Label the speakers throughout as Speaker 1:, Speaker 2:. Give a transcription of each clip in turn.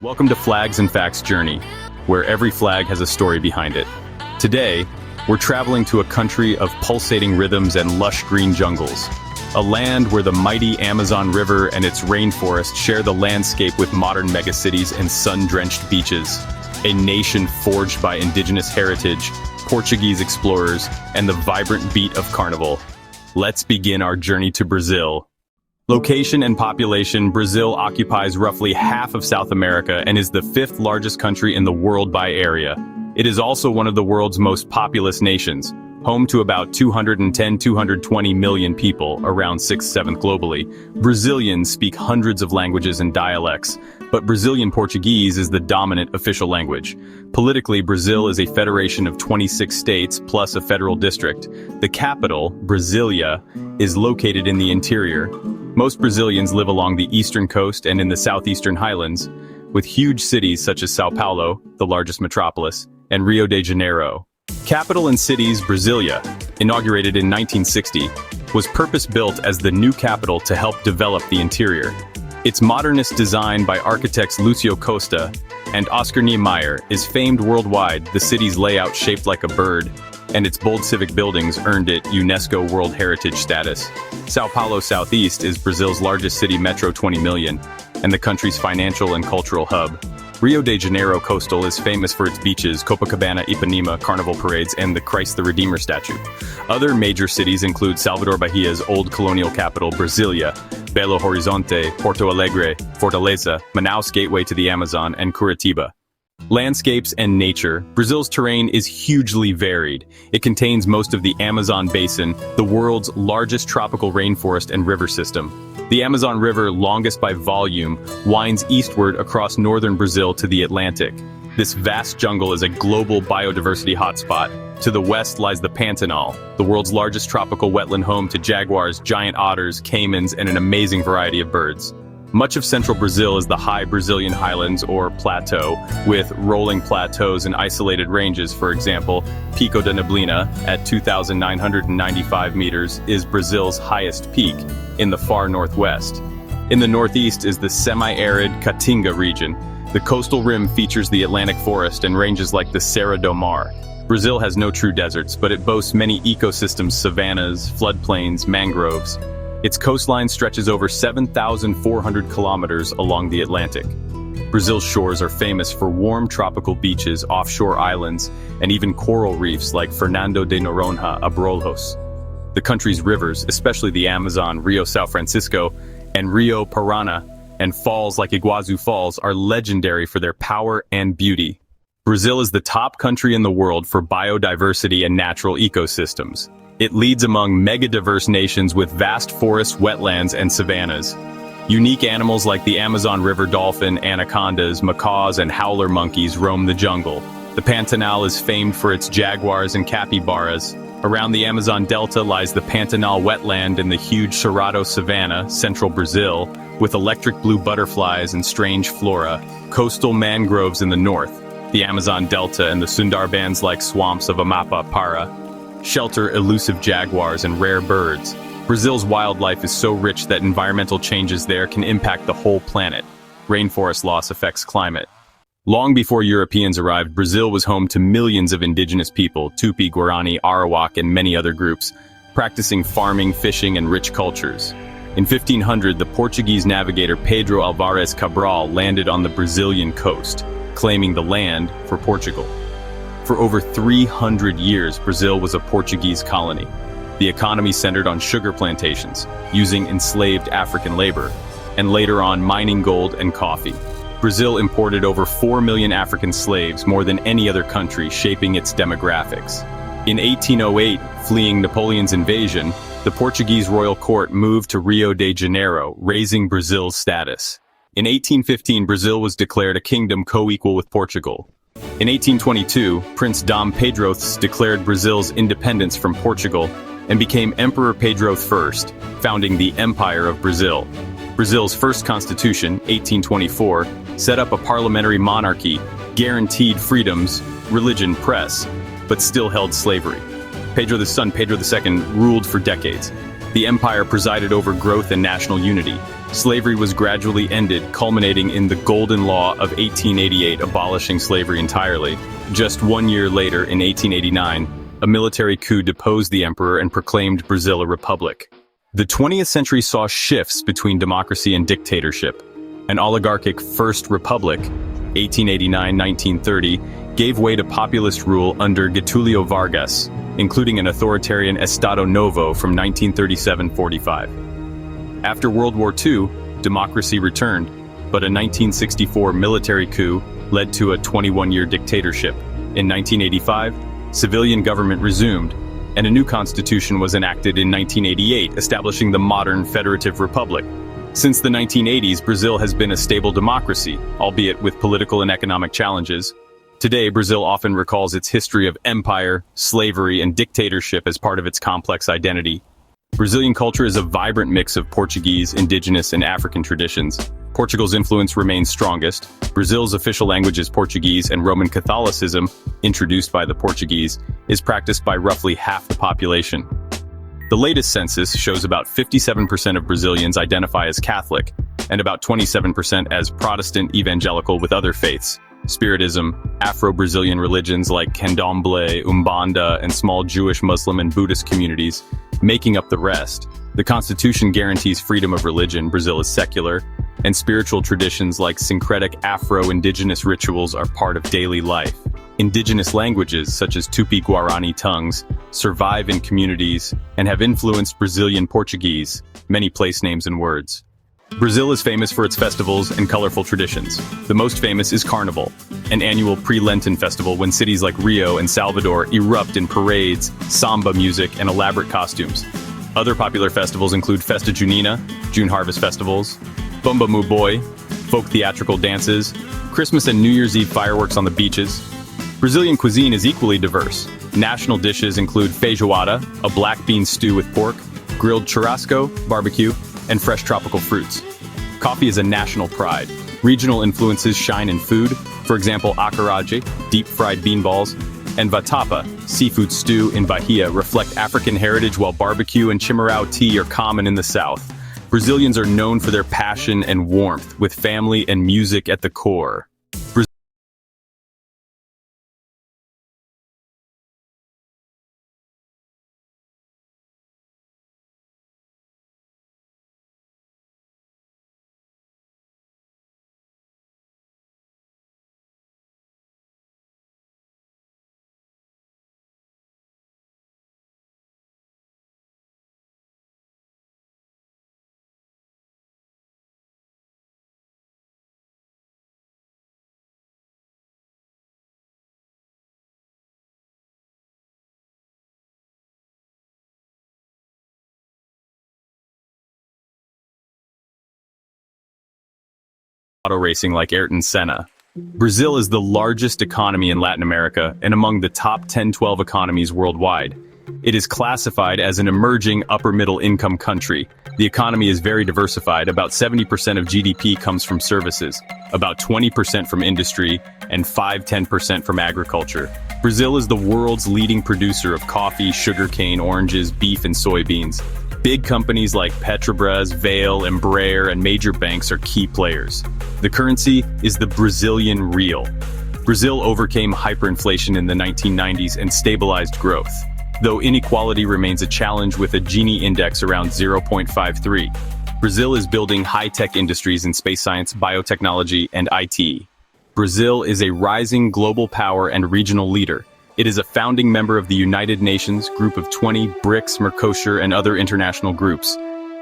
Speaker 1: Welcome to Flags and Facts Journey, where every flag has a story behind it. Today, we're traveling to a country of pulsating rhythms and lush green jungles. A land where the mighty Amazon River and its rainforest share the landscape with modern megacities and sun-drenched beaches. A nation forged by indigenous heritage, Portuguese explorers, and the vibrant beat of Carnival. Let's begin our journey to Brazil. Location and population, Brazil occupies roughly half of South America and is the fifth largest country in the world by area. It is also one of the world's most populous nations, home to about 220 million people, around 6/7 globally. Brazilians speak hundreds of languages and dialects, but Brazilian Portuguese is the dominant official language. Politically, Brazil is a federation of 26 states plus a federal district. The capital, Brasília, is located in the interior. Most Brazilians live along the eastern coast and in the southeastern highlands, with huge cities such as São Paulo, the largest metropolis, and Rio de Janeiro. Capital and cities, Brasília, inaugurated in 1960, was purpose-built as the new capital to help develop the interior. Its modernist design by architects Lúcio Costa and Oscar Niemeyer is famed worldwide. The city's layout shaped like a bird, and its bold civic buildings earned it UNESCO World Heritage status. São Paulo Southeast is Brazil's largest city, metro 20 million, and the country's financial and cultural hub. Rio de Janeiro coastal is famous for its beaches, Copacabana, Ipanema, Carnival parades, and the Christ the Redeemer statue. Other major cities include Salvador, Bahia's old colonial capital, Brasília, Belo Horizonte, Porto Alegre, Fortaleza, Manaus gateway to the Amazon, and Curitiba. Landscapes and nature. Brazil's terrain is hugely varied. It contains most of the Amazon basin, the world's largest tropical rainforest and river system. The Amazon River, longest by volume, winds eastward across northern Brazil to the Atlantic. This vast jungle is a global biodiversity hotspot. To the west lies the Pantanal, the world's largest tropical wetland home to jaguars, giant otters, caimans, and an amazing variety of birds. Much of central Brazil is the high Brazilian highlands or plateau, with rolling plateaus and isolated ranges. For example, Pico da Neblina, at 2,995 meters, is Brazil's highest peak in the far northwest. In the northeast is the semi-arid Caatinga region. The coastal rim features the Atlantic forest and ranges like the Serra do Mar. Brazil has no true deserts, but it boasts many ecosystems, savannas, floodplains, mangroves. Its coastline stretches over 7,400 kilometers along the Atlantic. Brazil's shores are famous for warm tropical beaches, offshore islands, and even coral reefs like Fernando de Noronha, Abrolhos. The country's rivers, especially the Amazon, Rio São Francisco, and Rio Parana, and falls like Iguazu Falls are legendary for their power and beauty. Brazil is the top country in the world for biodiversity and natural ecosystems. It leads among mega-diverse nations with vast forests, wetlands, and savannas. Unique animals like the Amazon River dolphin, anacondas, macaws, and howler monkeys roam the jungle. The Pantanal is famed for its jaguars and capybaras. Around the Amazon Delta lies the Pantanal wetland and the huge Cerrado savanna, central Brazil, with electric blue butterflies and strange flora. Coastal mangroves in the north, the Amazon Delta and the Sundarbans-like swamps of Amapá, Para, shelter elusive jaguars and rare birds. Brazil's wildlife is so rich that environmental changes there can impact the whole planet. Rainforest loss affects climate. Long before Europeans arrived, Brazil was home to millions of indigenous people, Tupi, Guarani, Arawak, and many other groups, practicing farming, fishing, and rich cultures. In 1500, the Portuguese navigator Pedro Álvares Cabral landed on the Brazilian coast, claiming the land for Portugal. For over 300 years, Brazil was a Portuguese colony. The economy centered on sugar plantations, using enslaved African labor, and later on mining gold and coffee. Brazil imported over 4 million African slaves, more than any other country, shaping its demographics. In 1808, fleeing Napoleon's invasion, the Portuguese royal court moved to Rio de Janeiro, raising Brazil's status. In 1815, Brazil was declared a kingdom co-equal with Portugal. In 1822, Prince Dom Pedro I declared Brazil's independence from Portugal and became Emperor Pedro I, founding the Empire of Brazil. Brazil's first constitution, 1824, set up a parliamentary monarchy, guaranteed freedoms, religion, press, but still held slavery. Pedro's son, Pedro II, ruled for decades. The empire presided over growth and national unity. Slavery was gradually ended, culminating in the Golden Law of 1888 abolishing slavery entirely. Just 1 year later, in 1889, a military coup deposed the emperor and proclaimed Brazil a republic. The 20th century saw shifts between democracy and dictatorship. An oligarchic First Republic, 1889-1930, gave way to populist rule under Getulio Vargas, including an authoritarian Estado Novo from 1937-45. After World War II, democracy returned, but a 1964 military coup led to a 21-year dictatorship. In 1985, civilian government resumed, and a new constitution was enacted in 1988, establishing the modern federative republic. Since the 1980s, Brazil has been a stable democracy, albeit with political and economic challenges. Today, Brazil often recalls its history of empire, slavery, and dictatorship as part of its complex identity. Brazilian culture is a vibrant mix of Portuguese, indigenous, and African traditions. Portugal's influence remains strongest. Brazil's official language is Portuguese, and Roman Catholicism, introduced by the Portuguese, is practiced by roughly half the population. The latest census shows about 57% of Brazilians identify as Catholic, and about 27% as Protestant evangelical with other faiths. Spiritism, Afro-Brazilian religions like Candomblé, Umbanda, and small Jewish, Muslim, and Buddhist communities making up the rest. The Constitution guarantees freedom of religion. Brazil is secular, and spiritual traditions like syncretic Afro-Indigenous rituals are part of daily life. Indigenous languages, such as Tupi-Guarani tongues, survive in communities and have influenced Brazilian Portuguese, many place names and words. Brazil is famous for its festivals and colorful traditions. The most famous is Carnival, an annual pre-Lenten festival when cities like Rio and Salvador erupt in parades, samba music, and elaborate costumes. Other popular festivals include Festa Junina, June harvest festivals, Bumba Mu Boi, folk theatrical dances, Christmas and New Year's Eve fireworks on the beaches. Brazilian cuisine is equally diverse. National dishes include feijoada, a black bean stew with pork, grilled churrasco, barbecue, and fresh tropical fruits. Coffee is a national pride. Regional influences shine in food, for example acarajé, deep-fried bean balls, and vatapa, seafood stew in Bahia, reflect African heritage, while barbecue and chimarrão tea are common in the south. Brazilians are known for their passion and warmth, with family and music at the core. Auto racing like Ayrton Senna. Brazil is the largest economy in Latin America and among the top 10-12 economies worldwide. It is classified as an emerging upper-middle income country. The economy is very diversified. About 70% of GDP comes from services, about 20% from industry, and 5–10% from agriculture. Brazil is the world's leading producer of coffee, sugarcane, oranges, beef, and soybeans. Big companies like Petrobras, Vale, Embraer, and major banks are key players. The currency is the Brazilian real. Brazil overcame hyperinflation in the 1990s and stabilized growth, though inequality remains a challenge with a Gini index around 0.53. Brazil is building high-tech industries in space science, biotechnology, and IT. Brazil is a rising global power and regional leader. It is a founding member of the United Nations, Group of 20, BRICS, Mercosur, and other international groups.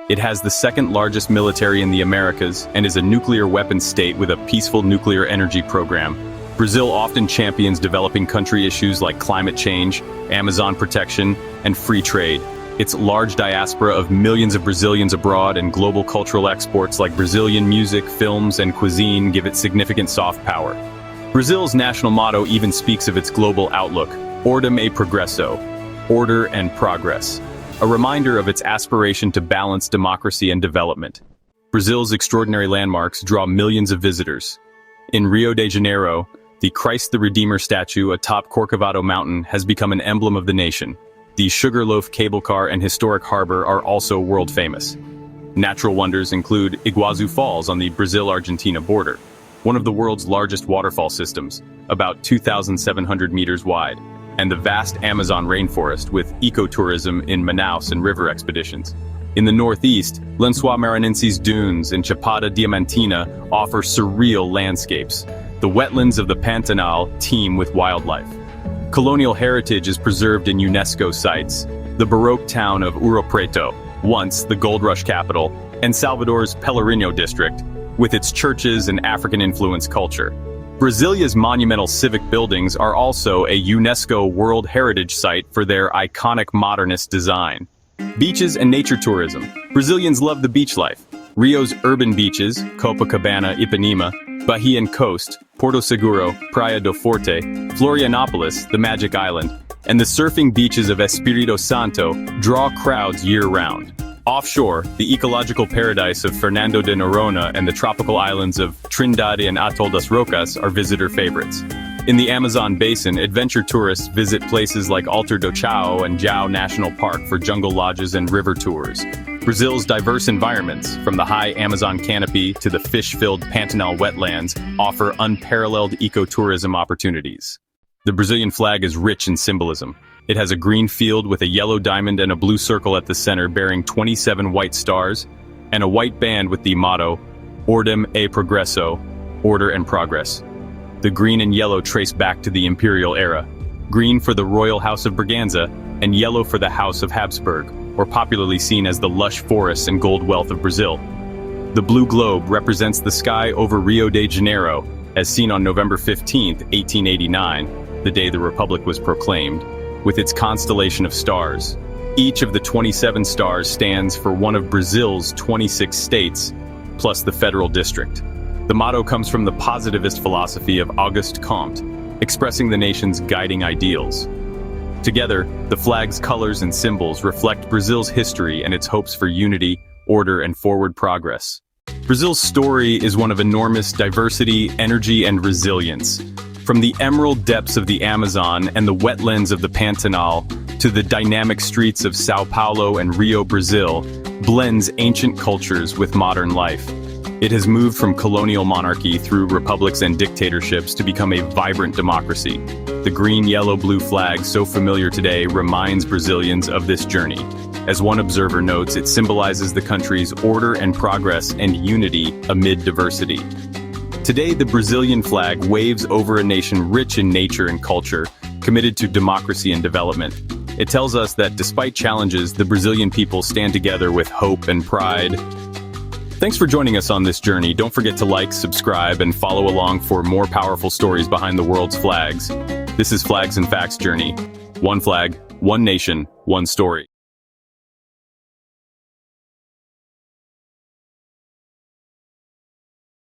Speaker 1: It has the second largest military in the Americas and is a nuclear weapons state with a peaceful nuclear energy program. Brazil often champions developing country issues like climate change, Amazon protection, and free trade. Its large diaspora of millions of Brazilians abroad and global cultural exports like Brazilian music, films, and cuisine give it significant soft power. Brazil's national motto even speaks of its global outlook, Ordem e Progresso, order and progress, a reminder of its aspiration to balance democracy and development. Brazil's extraordinary landmarks draw millions of visitors. In Rio de Janeiro, the Christ the Redeemer statue atop Corcovado Mountain has become an emblem of the nation. The Sugarloaf cable car and historic harbor are also world famous. Natural wonders include Iguazu Falls on the Brazil-Argentina border, one of the world's largest waterfall systems, about 2,700 meters wide, and the vast Amazon rainforest with ecotourism in Manaus and river expeditions. In the northeast, Lençóis Maranhenses dunes and Chapada Diamantina offer surreal landscapes. The wetlands of the Pantanal teem with wildlife. Colonial heritage is preserved in UNESCO sites. The Baroque town of Ouro Preto, once the gold rush capital, and Salvador's Pelourinho district, with its churches and African-influenced culture. Brasília's monumental civic buildings are also a UNESCO World Heritage site for their iconic modernist design. Beaches and nature tourism. Brazilians love the beach life. Rio's urban beaches, Copacabana, Ipanema, Bahian Coast, Porto Seguro, Praia do Forte, Florianópolis, the Magic Island, and the surfing beaches of Espírito Santo draw crowds year-round. Offshore, the ecological paradise of Fernando de Noronha and the tropical islands of Trindade and Atol das Rocas are visitor favorites. In the Amazon basin, adventure tourists visit places like Alter do Chao and Jao National Park for jungle lodges and river tours. Brazil's diverse environments, from the high Amazon canopy to the fish-filled Pantanal wetlands, offer unparalleled ecotourism opportunities. The Brazilian flag is rich in symbolism. It has a green field with a yellow diamond and a blue circle at the center bearing 27 white stars, and a white band with the motto, Ordem e Progresso, Order and Progress. The green and yellow trace back to the imperial era. Green for the royal house of Braganza, and yellow for the House of Habsburg, or popularly seen as the lush forests and gold wealth of Brazil. The blue globe represents the sky over Rio de Janeiro, as seen on November 15, 1889, the day the Republic was proclaimed, with its constellation of stars. Each of the 27 stars stands for one of Brazil's 26 states, plus the federal district. The motto comes from the positivist philosophy of Auguste Comte, expressing the nation's guiding ideals. Together, the flag's colors and symbols reflect Brazil's history and its hopes for unity, order, and forward progress. Brazil's story is one of enormous diversity, energy, and resilience. From the emerald depths of the Amazon and the wetlands of the Pantanal to the dynamic streets of São Paulo and Rio, Brazil, blends ancient cultures with modern life. It has moved from colonial monarchy through republics and dictatorships to become a vibrant democracy. The green, yellow, blue flag, so familiar today, reminds Brazilians of this journey. As one observer notes, it symbolizes the country's order and progress and unity amid diversity. Today, the Brazilian flag waves over a nation rich in nature and culture, committed to democracy and development. It tells us that despite challenges, the Brazilian people stand together with hope and pride. Thanks for joining us on this journey. Don't forget to like, subscribe, and follow along for more powerful stories behind the world's flags. This is Flags and Facts Journey. One flag, one nation, one story.